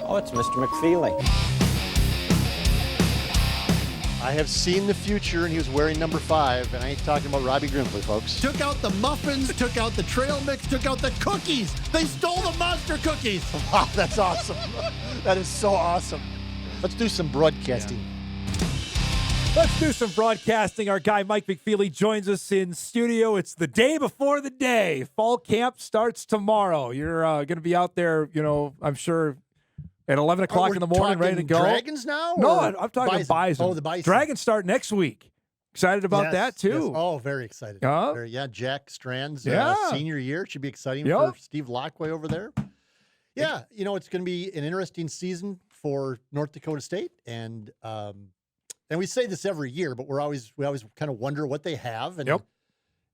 Oh, it's Mr. McFeely. I have seen the future, and he was wearing number 5, and I ain't talking about Robbie Grimsley, folks. Took out the muffins, took out the trail mix, took out the cookies. They stole the monster cookies. Wow, that's awesome. That is so awesome. Let's do some broadcasting. Let's do some broadcasting. Our guy Mike McFeely joins us in studio. It's the day before the day. Fall camp starts tomorrow. You're going to be out there, I'm sure, at 11 o'clock in the morning, ready to go. Dragons now? No, I'm talking Bison. Oh, the Bison. Dragons start next week. Excited about that, too. Yes. Oh, very excited. Jack Strand's senior year. Should be exciting for Steve Lockway over there. Yeah, it's going to be an interesting season for North Dakota State. And we say this every year, but we always kind of wonder what they have.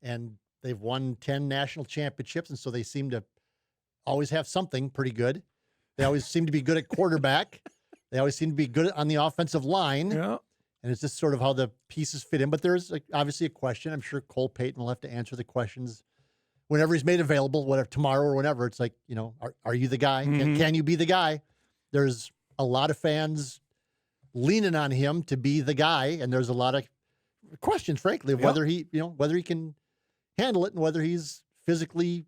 And they've won 10 national championships, and so they seem to always have something pretty good. They always seem to be good at quarterback. They always seem to be good on the offensive line. Yeah. And it's just sort of how the pieces fit in. But there's obviously a question. I'm sure Cole Payton will have to answer the questions whenever he's made available, whatever, tomorrow or whenever. It's like, are you the guy? Mm-hmm. Can you be the guy? There's a lot of fans leaning on him to be the guy. And there's a lot of questions, frankly, of whether he can handle it and whether he's physically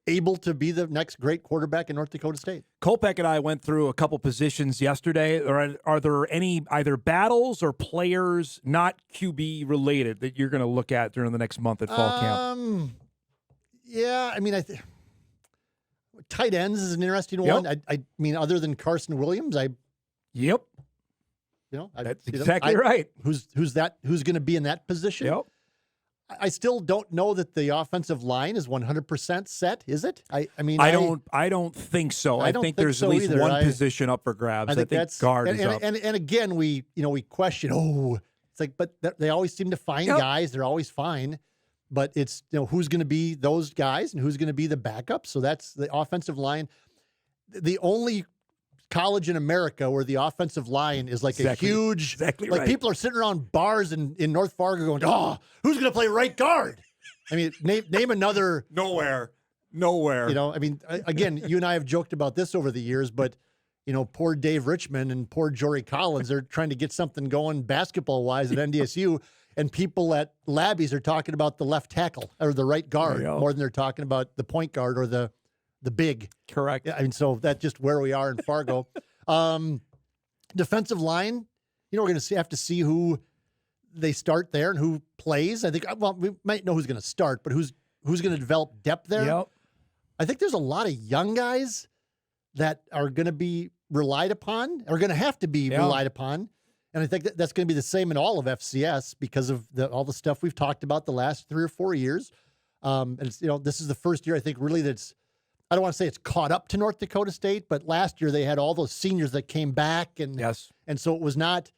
able to be the next great quarterback in North Dakota State. Kolpeck and I went through a couple positions yesterday. Are there any either battles or players not QB related that you're going to look at during the next month at fall camp? Yeah, I mean, tight ends is an interesting one. I mean, other than Carson Williams, that's exactly right. Who's going to be in that position? Yep. I still don't know that the offensive line is 100% set, is it? I don't think so. I think there's so at least either. one position up for grabs. I think that's guard is up. And again, we question, it's like, but they always seem to find guys. They're always fine. But it's, who's going to be those guys and who's going to be the backup. So that's the offensive line. The only college in America where the offensive line is like a huge, people are sitting around bars in North Fargo going, who's going to play right guard? I mean, name another. Nowhere. Again, you and I have joked about this over the years, but, poor Dave Richmond and poor Jory Collins, they're trying to get something going basketball-wise at NDSU, and people at Labby's are talking about the left tackle or the right guard more than they're talking about the point guard or the big. Correct. I mean, so that's just where we are in Fargo. Defensive line, we're going to have to see who they start there and who plays. I think, we might know who's going to start, but who's going to develop depth there? Yep. I think there's a lot of young guys that are going to be relied upon, are going to have to be relied upon. And I think that's going to be the same in all of FCS because of all the stuff we've talked about the last 3 or 4 years. And it's, this is the first year I think really that's, I don't want to say it's caught up to North Dakota State, but last year they had all those seniors that came back. And so it was not,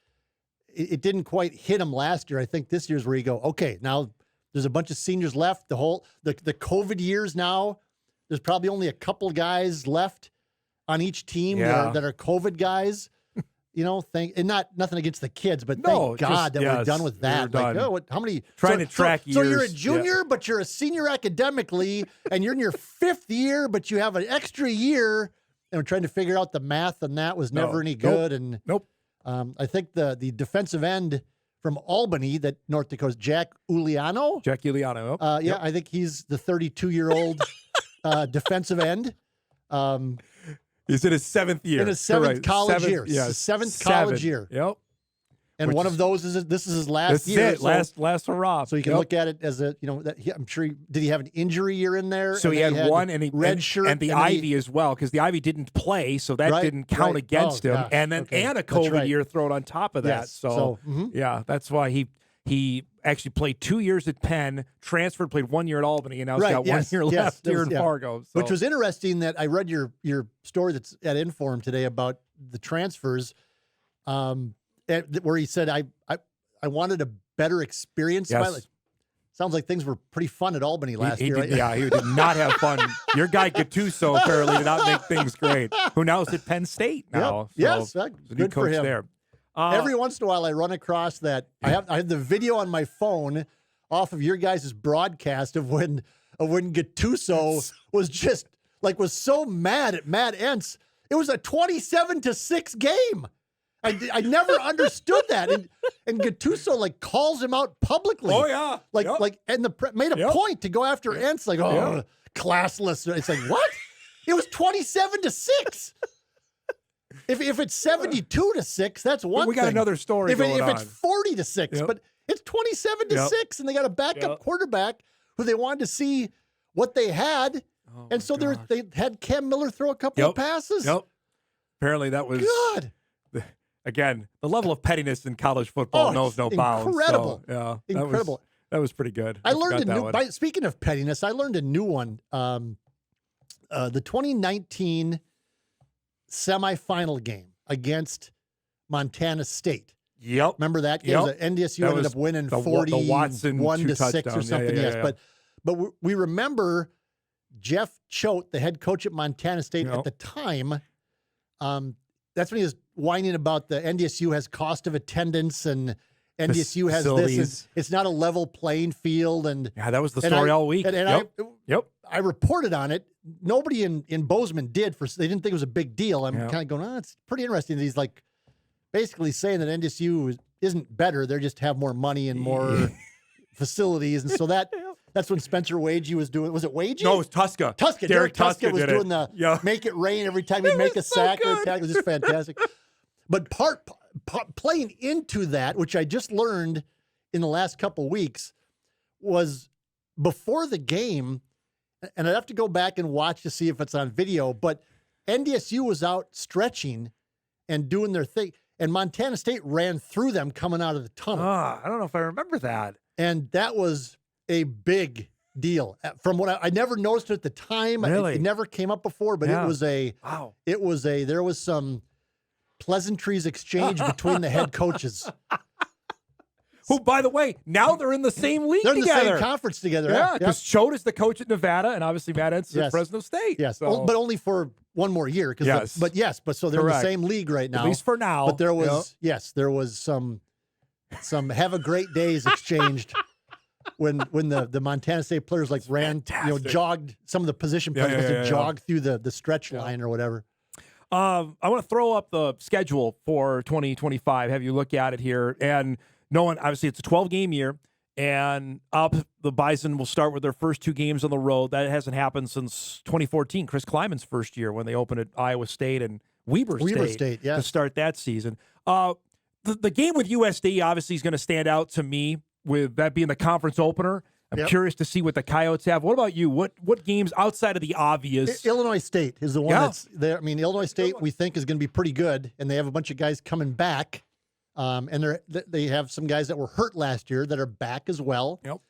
it didn't quite hit them last year. I think this year's where you go, okay, now there's a bunch of seniors left. The COVID years now, there's probably only a couple guys left on each team that are COVID guys. And nothing against the kids, but thank God that we're done with that. Like, how many? To track years. So you're a junior, but you're a senior academically, and you're in your 5th year, but you have an extra year. And we're trying to figure out the math, and that was never any good. I think the defensive end from Albany that North Dakota's Jack Uliano. I think he's the 32-year-old defensive end. He's in his 7th year. In his 7th college year. Yeah, 7th college year. Yep. And one of those is his last year. Last hurrah. So you can look at it as I'm sure did he have an injury year in there? So he had one and he red shirt and the Ivy as well, because the Ivy didn't play, so that didn't count against him. And then and a COVID year thrown on top of that. That's why he actually played 2 years at Penn, transferred, played 1 year at Albany, and now he's got 1 year left here in Fargo. So. Which was interesting that I read your story that's at Inform today about the transfers, where he said, I wanted a better experience. Yes. Sounds like things were pretty fun at Albany last year. He did not have fun. Your guy Gattuso apparently did not make things great. Who now is at Penn State now. Yes, good for him. There. Every once in a while, I run across that. I have the video on my phone off of your guys' broadcast of when Gattuso was just was so mad at Matt Entz. It was a 27-6 game. I never understood that. And Gattuso like calls him out publicly. Oh yeah. And made a point to go after Entz. Like, classless. It's like, what? It was 27-6. If it's 72-6, that's one thing. We got another story if it's 40-6, but it's 27-6, and they got a backup quarterback who they wanted to see what they had. Oh, and so they had Cam Miller throw a couple of passes. Yep. Apparently that was good. Again, the level of pettiness in college football knows no bounds. Incredible. So, incredible. That was pretty good. I learned a new. Speaking of pettiness, I learned a new one. The 2019 semifinal game against Montana State. Yep. Remember that game? NDSU ended up winning 41-6 or something. But we remember Jeff Choate, the head coach at Montana State at the time. That's when he was whining about the NDSU has cost of attendance and NDSU has this. It's not a level playing field. And that was the story all week. I reported on it. Nobody in Bozeman did. They didn't think it was a big deal. I'm kind of going, it's pretty interesting that he's like basically saying that NDSU isn't better. They just have more money and more facilities. And so that's when Spencer Wagey was doing. Was it Wagey? No, it was Tuska. Derek Tuska was doing the make it rain every time he'd make a sack or a tackle. It was just fantastic. But playing into that, which I just learned in the last couple of weeks, was before the game, and I'd have to go back and watch to see if it's on video, but NDSU was out stretching and doing their thing, and Montana State ran through them coming out of the tunnel. I don't know if I remember that. And that was a big deal. From what I never noticed it at the time. Really? It never came up before, but there was some pleasantries exchanged between the head coaches. Who, by the way, now they're in the same league together. They're in the same conference together. Yeah, because Choate is the coach at Nevada, and obviously Matt Entz is at Fresno State. Yes, so. But only for one more year. But so they're in the same league right now. At least for now. But there was some have a great days exchanged when the Montana State players ran, jogged, some of the position players jogged through the stretch line or whatever. I want to throw up the schedule for 2025, have you look at it here. And obviously it's a 12-game year, and the Bison will start with their first 2 games on the road. That hasn't happened since 2014, Chris Kleiman's first year, when they opened at Iowa State and Weber State to start that season. The game with USD obviously is going to stand out to me, with that being the conference opener. I'm curious to see what the Coyotes have. What about you? What games outside of the obvious? Illinois State is the one that's there. I mean, Illinois State we think is going to be pretty good, and they have a bunch of guys coming back. And they have some guys that were hurt last year that are back as well. Yep.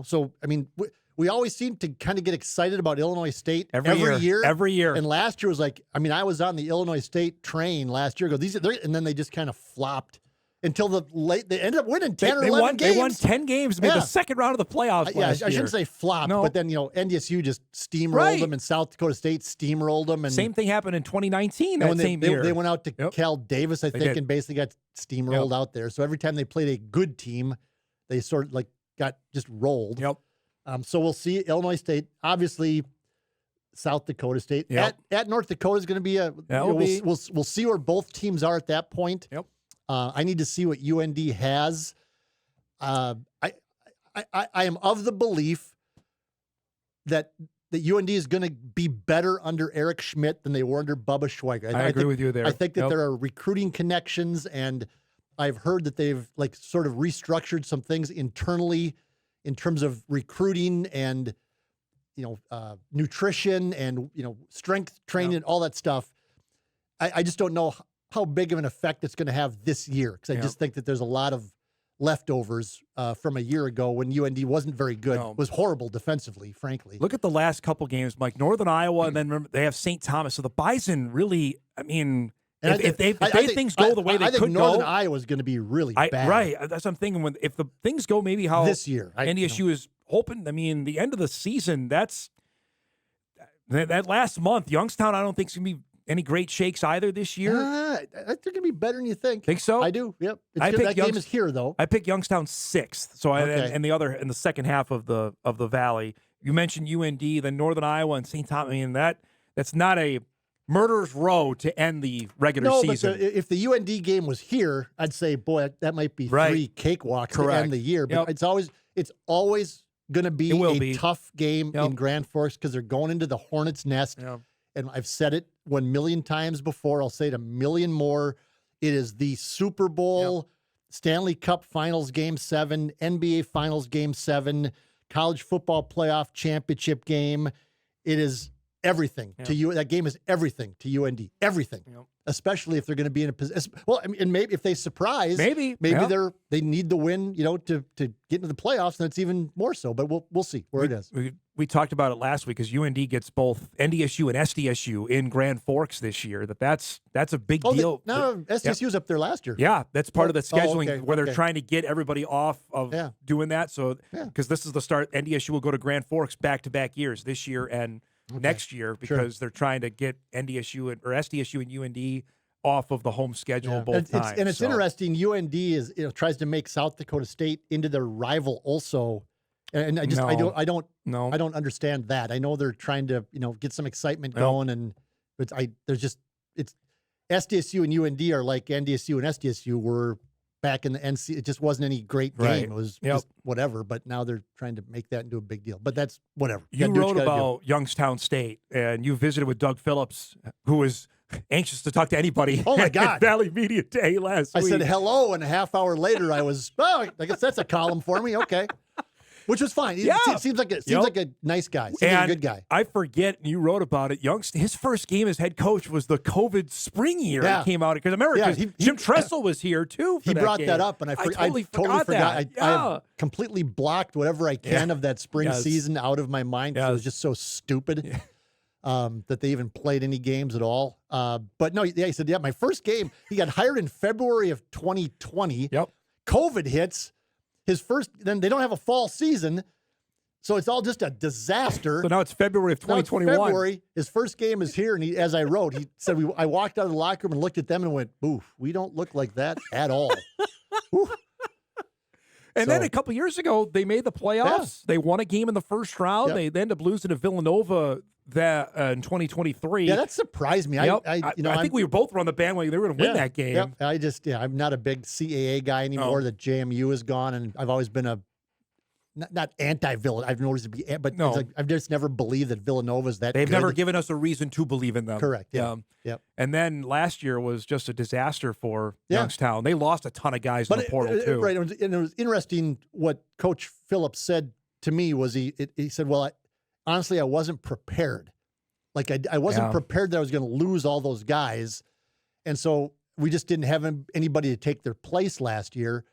So I mean, we always seem to kind of get excited about Illinois State every year. Every year. And last year was like, I mean, I was on the Illinois State train last year. And then they just kind of flopped until they ended up winning 10 or 11 games. They won 10 games, made the second round of the playoffs last year. I shouldn't say flopped, but then, NDSU just steamrolled them, and South Dakota State steamrolled them. And same thing happened in 2019, year. They went out to Cal Davis, I think, and basically got steamrolled out there. So every time they played a good team, they sort of got just rolled. Yep. So we'll see. Illinois State, obviously, South Dakota State. Yep. At North Dakota is going to be we'll see where both teams are at that point. Yep. I need to see what UND has. I am of the belief that UND is going to be better under Eric Schmidt than they were under Bubba Schweiger. I agree with you there. I think that there are recruiting connections, and I've heard that they've sort of restructured some things internally in terms of recruiting and nutrition and strength training and all that stuff. I just don't know how big of an effect it's going to have this year, because I just think that there's a lot of leftovers from a year ago when UND wasn't very good. Was horrible defensively, frankly. Look at the last couple games, Mike. Northern Iowa, and then remember, they have St. Thomas. So the Bison really, I mean, if things go the way they could go. I think Northern Iowa is going to be really bad. Right. That's what I'm thinking. If the things go maybe how this year, NDSU is hoping, I mean, the end of the season, that last month, Youngstown, I don't think is going to be any great shakes either this year. I think they're going to be better than you think. Think so? I do. Yep. That game is here, though. I picked Youngstown 6th. So in the second half of the Valley, You mentioned UND, then Northern Iowa and St. Thomas. I mean, that's not a murderer's row to end the regular season. But if the UND game was here, I'd say, boy, that might be 3 cakewalks to end the year. But it's always going to be a tough game in Grand Forks because they're going into the Hornets' nest. And I've said it 1,000,000 times before. I'll say it 1,000,000 more. It is the Super Bowl, Stanley Cup Finals Game 7, NBA Finals Game 7, College Football Playoff Championship game. It is everything to you. That game is everything to UND. Everything. Especially if they're going to be in a position. Well, I mean, and maybe if they surprise, maybe they need the win, to get into the playoffs, and it's even more so. But we'll see where it is. We talked about it last week because UND gets both NDSU and SDSU in Grand Forks this year. That's a big deal. SDSU was up there last year. Yeah, that's part of the scheduling where they're trying to get everybody off of doing that. So because this is the start, NDSU will go to Grand Forks back-to-back years, this year and next year, because they're trying to get NDSU or SDSU and UND off of the home schedule both times. And it's interesting. UND tries to make South Dakota State into their rival also. And I don't understand that. I know they're trying to, get some excitement going, but it's SDSU and UND are like NDSU and SDSU were back in the NC. It just wasn't any great game. It was just whatever. But now they're trying to make that into a big deal. But that's whatever. You wrote about Youngstown State, and you visited with Doug Phillips, who was anxious to talk to anybody. Oh my God! At Valley Media Day last week. I said hello, and a half hour later, I was. I guess that's a column for me. Okay. Which was fine. It seems like a nice guy. Seems like a good guy. I forget, and you wrote about it. His first game as head coach was the COVID spring year. He came out because Jim Tressel was here too. He brought that up, and I totally forgot. I completely blocked whatever I can of that spring season out of my mind because it was just so stupid that they even played any games at all. But no, he said, my first game. He got hired in February of 2020. COVID hits. Then they don't have a fall season, so it's all just a disaster. So now it's February of 2021. February, his first game is here, and as I wrote, he said, I walked out of the locker room and looked at them and went, oof, we don't look like that at all. And then a couple years ago, they made the playoffs. They won a game in the first round. They ended up losing to Villanova in 2023. Yeah, that surprised me. I think we were both on the bandwagon. They were going to win that game. I'm not a big CAA guy anymore. That JMU is gone, and I've always been not anti-Villanova. I've noticed it be, but I've just never believed that Villanova is that. They've good. never given us a reason to believe in them. Correct. Yeah. And then last year was just a disaster for Youngstown. They lost a ton of guys in the portal too. Right. And it was interesting what Coach Phillips said to me was he said, well, honestly, I wasn't prepared. Like I wasn't prepared that I was going to lose all those guys. And so we just didn't have anybody to take their place last year.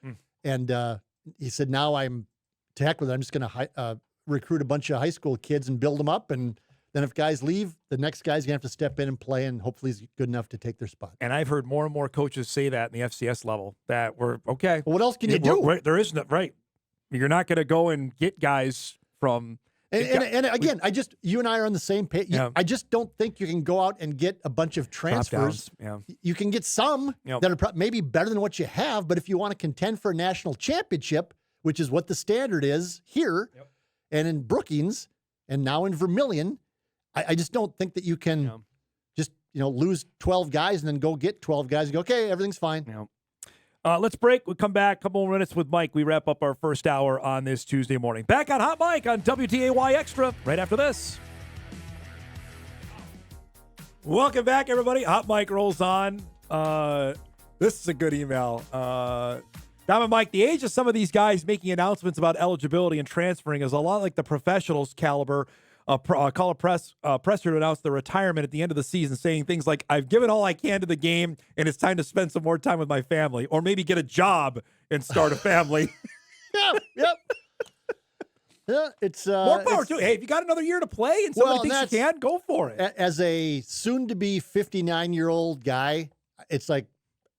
And he said, now I'm to heck with it. I'm just going to recruit a bunch of high school kids and build them up. And then if guys leave, the next guy's going to have to step in and play, and hopefully he's good enough to take their spot. And I've heard more and more coaches say that in the FCS level, that we're okay. Well, what else can you do? There isn't, right. You're not going to go and get guys from... And again, you and I are on the same page. Yeah. I just don't think you can go out and get a bunch of transfers. You can get some that are maybe better than what you have, but if you want to contend for a national championship, which is what the standard is here and in Brookings and now in Vermilion, I just don't think that you can just lose 12 guys and then go get 12 guys and go, okay, everything's fine. Let's break. We'll come back. A couple more minutes with Mike. We wrap up our first hour on this Tuesday morning. Back on Hot Mike on WTAY Extra right after this. Welcome back, everybody. Hot Mike rolls on. This is a good email. Dom and Mike, the age of some of these guys making announcements about eligibility and transferring is a lot like the professionals caliber. Call a presser to announce their retirement at the end of the season, saying things like, I've given all I can to the game, and it's time to spend some more time with my family, or maybe get a job and start a family. It's more power to it. Hey, if you got another year to play and somebody thinks you can, go for it. As a soon-to-be 59-year-old guy, it's like,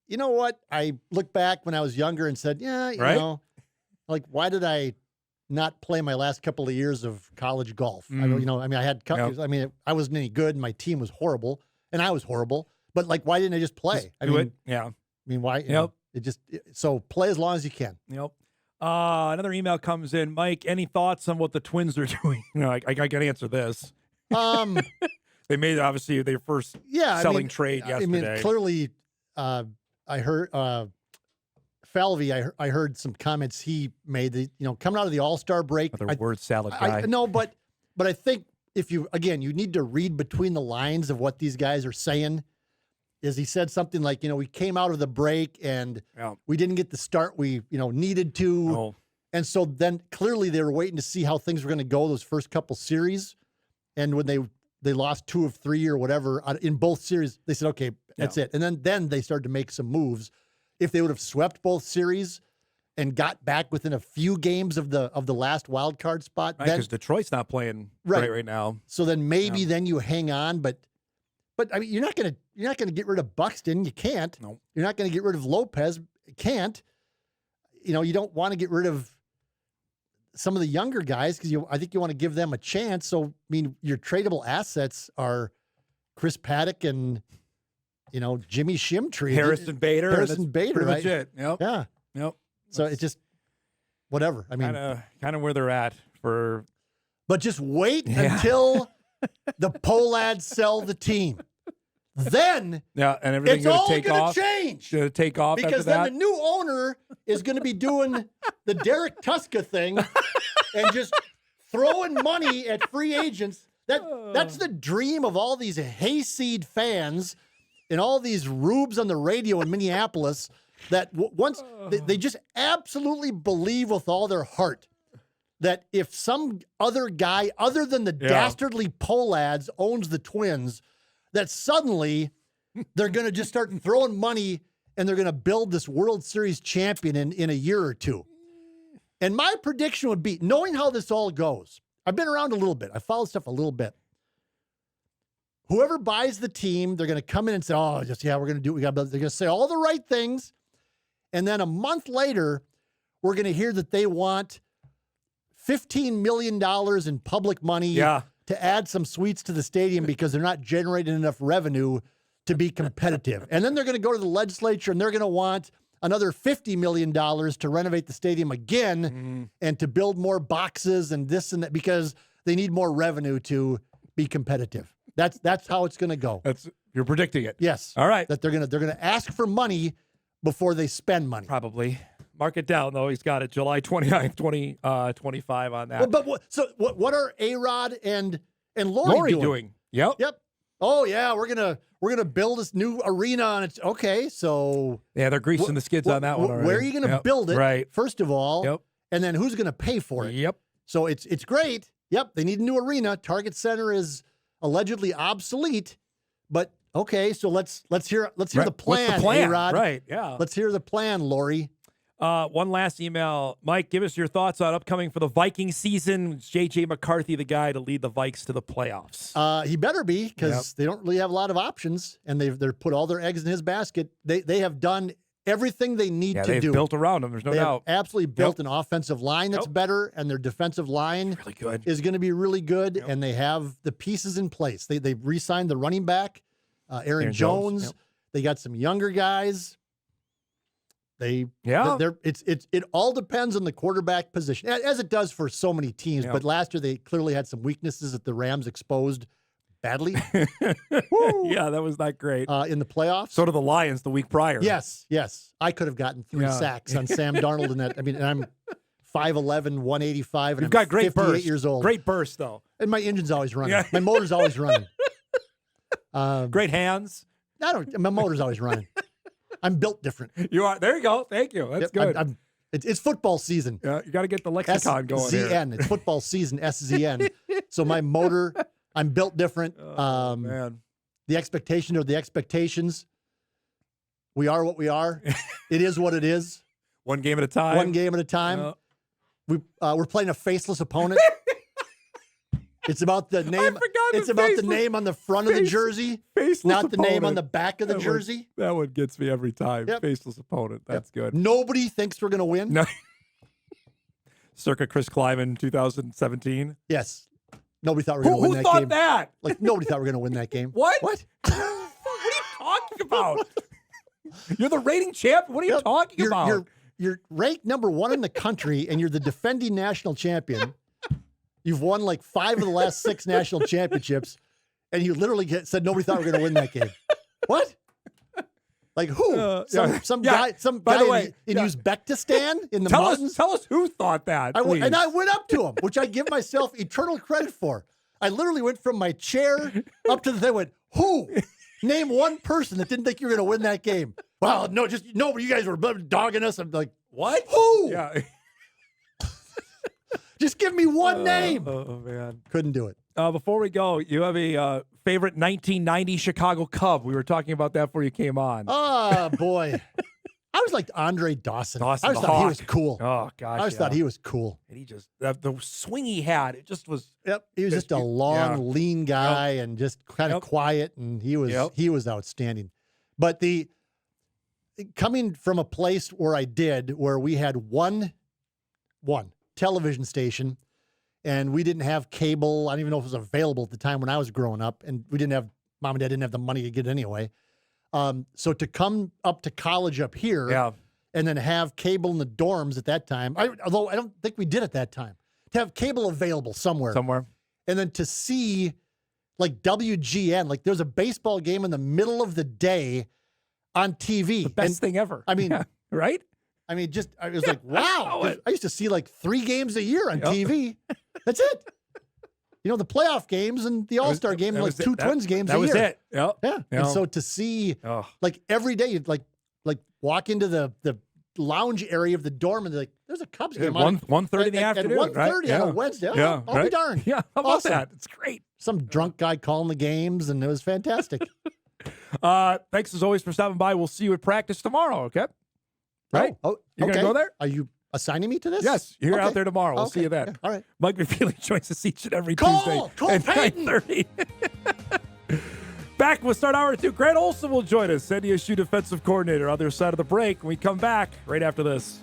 you know what? I look back when I was younger and said, you know, like, why did I not play my last couple of years of college golf? I had, I wasn't any good, and my team was horrible, and I was horrible. But like, why didn't I just play? Why? So play as long as you can. Another email comes in. Mike, any thoughts on what the Twins are doing? I got to answer this. They made, obviously, their first selling trade yesterday. I mean, clearly, I heard Falvey, I heard some comments he made, coming out of the All-Star break. Another word salad guy. No, but I think if you need to read between the lines of what these guys are saying. Is he said something like, we came out of the break and we didn't get the start we, needed to. Oh. And so then clearly they were waiting to see how things were going to go those first couple series. And when they lost 2 of 3 or whatever in both series, they said, okay, that's it. And then they started to make some moves. If they would have swept both series and got back within a few games of the last wild card spot, because Detroit's not playing right now. So then maybe then you hang on, but I mean, you're not gonna get rid of Buxton. You can't. No. You're not gonna get rid of Lopez. You can't. You don't want to get rid of some of the younger guys because I think you want to give them a chance. So I mean, your tradable assets are Chris Paddock and Jimmy Shimtree, Harrison Bader, right? Legit. Yep. Yeah. Yep. So it's just whatever. I mean, kind of where they're at for. But just wait until the Polads sell the team. Then and everything's going to change. Going to take off because then the new owner is going to be doing the Derek Tuska thing and just throwing money at free agents. That's the dream of all these hayseed fans and all these rubes on the radio in Minneapolis that once they just absolutely believe with all their heart that if some other guy other than the dastardly Polads owns the Twins, that suddenly they're going to just start throwing money and they're going to build this World Series champion in a year or two. And my prediction would be, knowing how this all goes, I've been around a little bit. I followed stuff a little bit. Whoever buys the team, they're going to come in and say, we're going to do what we got. They're going to say all the right things. And then a month later, we're going to hear that they want $15 million in public money to add some suites to the stadium because they're not generating enough revenue to be competitive. And then they're going to go to the legislature and they're going to want another $50 million to renovate the stadium again and to build more boxes and this and that because they need more revenue to be competitive. That's how it's going to go. You're predicting it. Yes. All right. That they're going to ask for money before they spend money. Probably. Mark it down, though. He's got it July 29th, 2025 on that. But what are A-Rod and Lori doing? Yep. Oh yeah, we're gonna build this new arena on it. Okay, so they're greasing the skids on that one already. Where are you gonna build it? Right. First of all, and then who's gonna pay for it? Yep. So it's great. Yep, they need a new arena. Target Center is allegedly obsolete, but okay. So let's hear the plan. What's the plan? A-Rod. Right. Yeah. Let's hear the plan, Lori. One last email. Mike, give us your thoughts on upcoming for the Viking season. Is J.J. McCarthy the guy to lead the Vikes to the playoffs? He better be because they don't really have a lot of options, and they're put all their eggs in his basket. They have done everything they need to do. They've built around him. There's no doubt. Absolutely built an offensive line that's better, and their defensive line really good. Is going to be really good, and they have the pieces in place. They re-signed the running back, Aaron Jones. They got some younger guys. It all depends on the quarterback position, as it does for so many teams. But last year they clearly had some weaknesses that the Rams exposed badly. Yeah, that was not great in the playoffs. So did the Lions the week prior. Yes. I could have gotten 3 sacks on Sam Darnold in that. I mean, and I'm 5'11", 185, and You've got great 58 burst. years old. Great burst though, and my engine's always running. Yeah. My motor's always running. Great hands. My motor's always running. I'm built different. You are. There you go. Thank you. That's good. It's football season. Yeah, you got to get the lexicon going here. SZN. It's football season, SZN. So my motor, I'm built different. Man. The expectation or the expectations. We are what we are. It is what it is. One game at a time. We're playing a faceless opponent. It's about the name. It's about the name on the front of the jersey, not the name on the back of the jersey. That one gets me every time. Yep. Faceless opponent. That's good. Nobody thinks we're going to win. No. Circa Chris Kleiman 2017. Yes. Nobody thought we were going to win that game. Who thought that? Like nobody thought we were going to win that game. What? What are you talking about? You're the reigning champ. What are you talking about? you're ranked number 1 in the country, and you're the defending national champion. You've won like 5 of the last 6 national championships, and you literally said nobody thought we were going to win that game. What? Like who? Some guy in Uzbekistan in the mountains? Tell us who thought that, and I went up to him, which I give myself eternal credit for. I literally went from my chair up to the thing and went, who? Name one person that didn't think you were going to win that game. Well, no, you guys were dogging us. I'm like, what? Who? Yeah. Just give me one name. Oh, man. Couldn't do it. Before we go, you have a favorite 1990 Chicago Cub. We were talking about that before you came on. Oh, boy. I always liked Andre Dawson. I always thought he was cool. Oh, gosh. I always thought he was cool. And he just, the swing he had, it just was. Yep. He was just a long, lean guy and just kind of quiet, and he was outstanding. But coming from a place where we had one television station, and we didn't have cable. I don't even know if it was available at the time when I was growing up, and mom and dad didn't have the money to get it anyway. So to come up to college up here and then have cable in the dorms at that time, although I don't think we did at that time, to have cable available somewhere. And then to see like WGN, like there's a baseball game in the middle of the day on TV. The best thing ever. I mean, right? I mean, I was like, wow. I used to see like 3 games a year on TV. That's it. You know, the playoff games and the All-Star game, like 2 Twins games a year. That was it. Yep. Yeah. And so to see, like every day, you'd like walk into the lounge area of the dorm and like, there's a Cubs game on. 1:30 in the afternoon, at 1:30 on a Wednesday. Yeah. I'll be darned. Yeah. How about that? It's great. Some drunk guy calling the games, and it was fantastic. Thanks as always for stopping by. We'll see you at practice tomorrow, okay? Right? Oh, you're going to go there? Are you assigning me to this? Yes, you're out there tomorrow. We'll see you then. Yeah. All right. Mike McFeely joins us each and every Tuesday at 9:30. Back, we'll start hour 2. Grant Olson will join us, NDSU defensive coordinator. Other side of the break when we come back right after this.